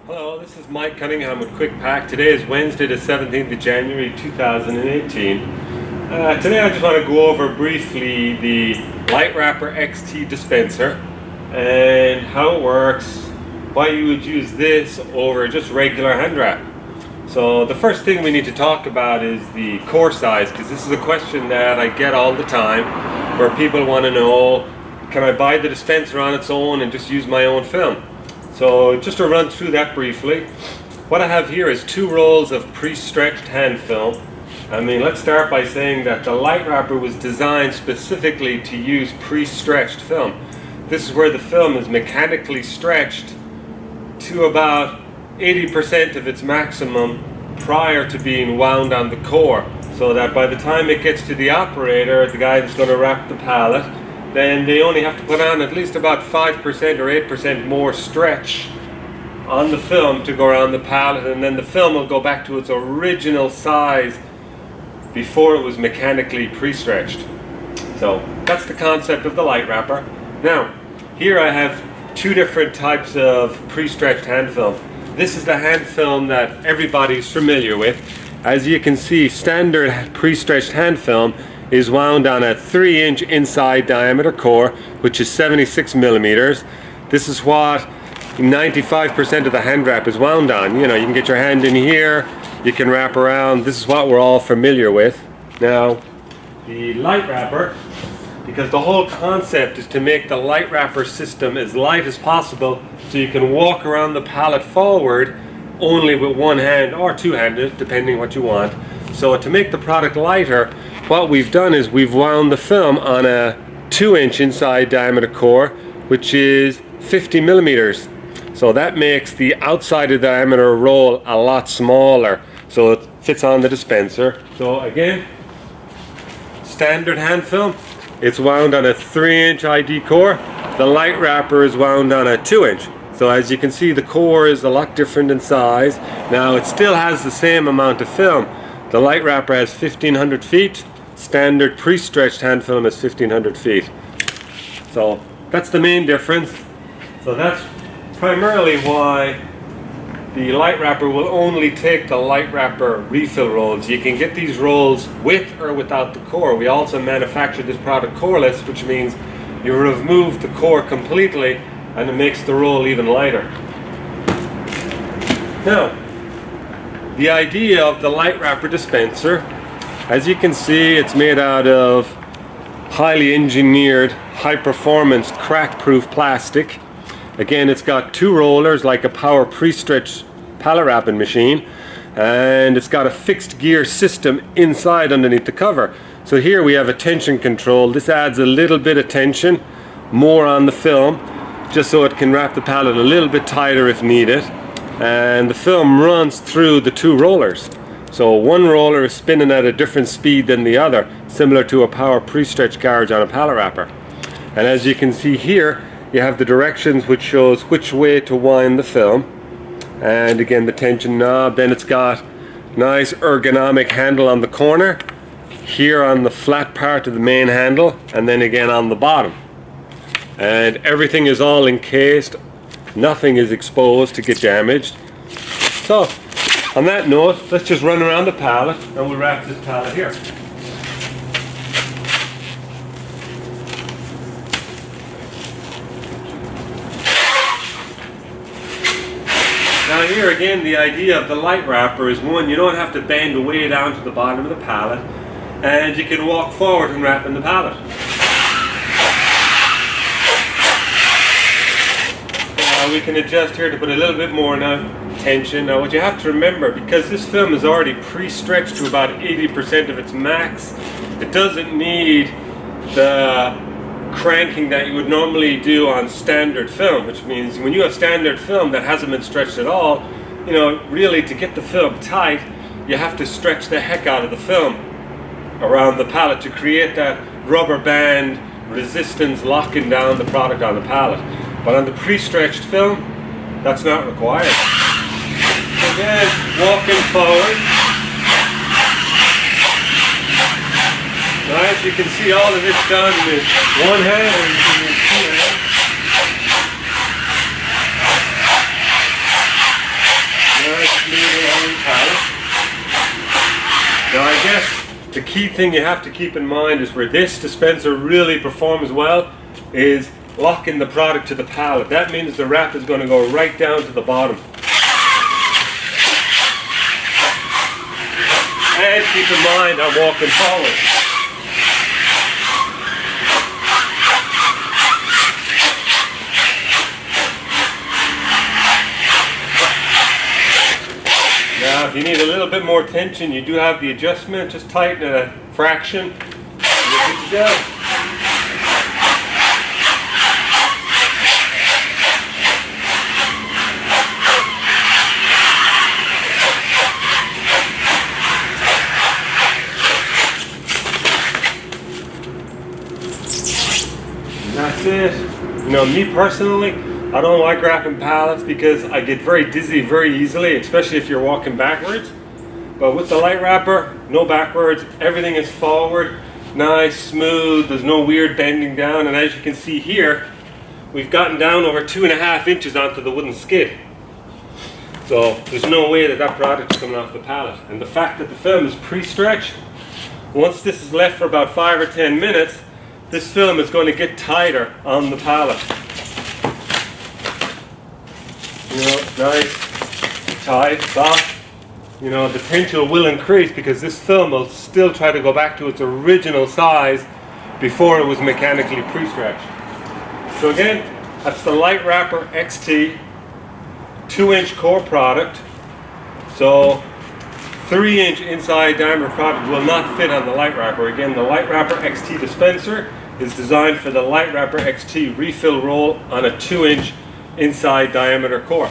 Hello, this is Mike Cunningham with Quick Pack. Today is Wednesday the 17th of January 2018. Today I just want to go over briefly the Litewrapper XT Dispenser and how it works, why you would use this over just regular hand wrap. So the first thing we need to talk about is the core size, because this is a question that I get all the time where people want to know, can I buy the dispenser on its own and just use my own film? So just to run through that briefly, what I have here is 2 rolls of pre-stretched hand film. I mean, let's start by saying that the Litewrapper was designed specifically to use pre-stretched film. This is where the film is mechanically stretched to about 80% of its maximum prior to being wound on the core, so that by the time it gets to the operator, the guy that's going to wrap the pallet, then they only have to put on at least about 5% or 8% more stretch on the film to go around the pallet, and then the film will go back to its original size before it was mechanically pre-stretched. So that's the concept of the Litewrapper. Now, here I have 2 different types of pre-stretched hand film. This is the hand film that everybody's familiar with. As you can see, standard pre-stretched hand film is wound on a 3-inch inside diameter core, which is 76 millimeters. This is what 95% of the hand wrap is wound on. You know, you can get your hand in here, you can wrap around. This is what we're all familiar with. Now, the Litewrapper, because the whole concept is to make the Litewrapper system as light as possible so you can walk around the pallet forward only with one hand or two-handed, depending what you want. So to make the product lighter, what we've done is we've wound the film on a 2-inch inside diameter core, which is 50 millimeters. So that makes the outside of the diameter roll a lot smaller, so it fits on the dispenser. So again, standard hand film, it's wound on a 3-inch ID core. The Litewrapper is wound on a 2-inch. So as you can see, the core is a lot different in size. Now it still has the same amount of film. The Litewrapper has 1500 feet. Standard pre-stretched hand film is 1500 feet. So that's the main difference. So that's primarily why the Litewrapper will only take the Litewrapper refill rolls. You can get these rolls with or without the core. We also manufacture this product coreless, which means you remove the core completely and it makes the roll even lighter. Now, the idea of the Litewrapper dispenser, as you can see, it's made out of highly engineered, high-performance, crack-proof plastic. Again, it's got 2 rollers like a power pre-stretch pallet wrapping machine, and it's got a fixed gear system inside underneath the cover. So here we have a tension control. This adds a little bit of tension, more on the film, just so it can wrap the pallet a little bit tighter if needed. And the film runs through the 2 rollers. So one roller is spinning at a different speed than the other, similar to a power pre-stretch carriage on a pallet wrapper. And as you can see here, you have the directions which shows which way to wind the film. And again, the tension knob. Then it's got nice ergonomic handle on the corner, here on the flat part of the main handle, and then again on the bottom. And everything is all encased. Nothing is exposed to get damaged. So, on that note, let's just run around the pallet and we'll wrap this pallet here. Now here again, the idea of the Litewrapper is, one, you don't have to bend way down to the bottom of the pallet, and you can walk forward and wrap in the pallet. We can adjust here to put a little bit more tension. Now what you have to remember, because this film is already pre-stretched to about 80% of its max, it doesn't need the cranking that you would normally do on standard film, which means when you have standard film that hasn't been stretched at all, you know, really to get the film tight, you have to stretch the heck out of the film around the pallet to create that rubber band resistance locking down the product on the pallet. But on the pre-stretched film, that's not required. So again, walking forward. Now as you can see, all of this done with one hand, or you can use 2 hands. key thing you have to keep in mind is where this dispenser really performs well is locking the product to the pallet. That means the wrap is going to go right down to the bottom. And keep in mind I'm walking forward. Now if you need a little bit more tension, you do have the adjustment. Just tighten it a fraction. You're good to go. That's it. You know, me personally, I don't like wrapping pallets because I get very dizzy very easily, especially if you're walking backwards. But with the LitewRapper, no backwards, everything is forward, nice, smooth, there's no weird bending down, and as you can see here, we've gotten down over 2.5 inches onto the wooden skid. So there's no way that that product is coming off the pallet. And the fact that the film is pre-stretched, once this is left for about 5 or 10 minutes, this film is going to get tighter on the pallet. You know, nice, tight, soft. You know, the potential will increase because this film will still try to go back to its original size before it was mechanically pre-stretched. So again, that's the Litewrapper XT 2-inch core product. So 3-inch inside diameter product will not fit on the LitewRapper. Again, the LitewRapper XT dispenser is designed for the LitewRapper XT refill roll on a 2-inch inside diameter core.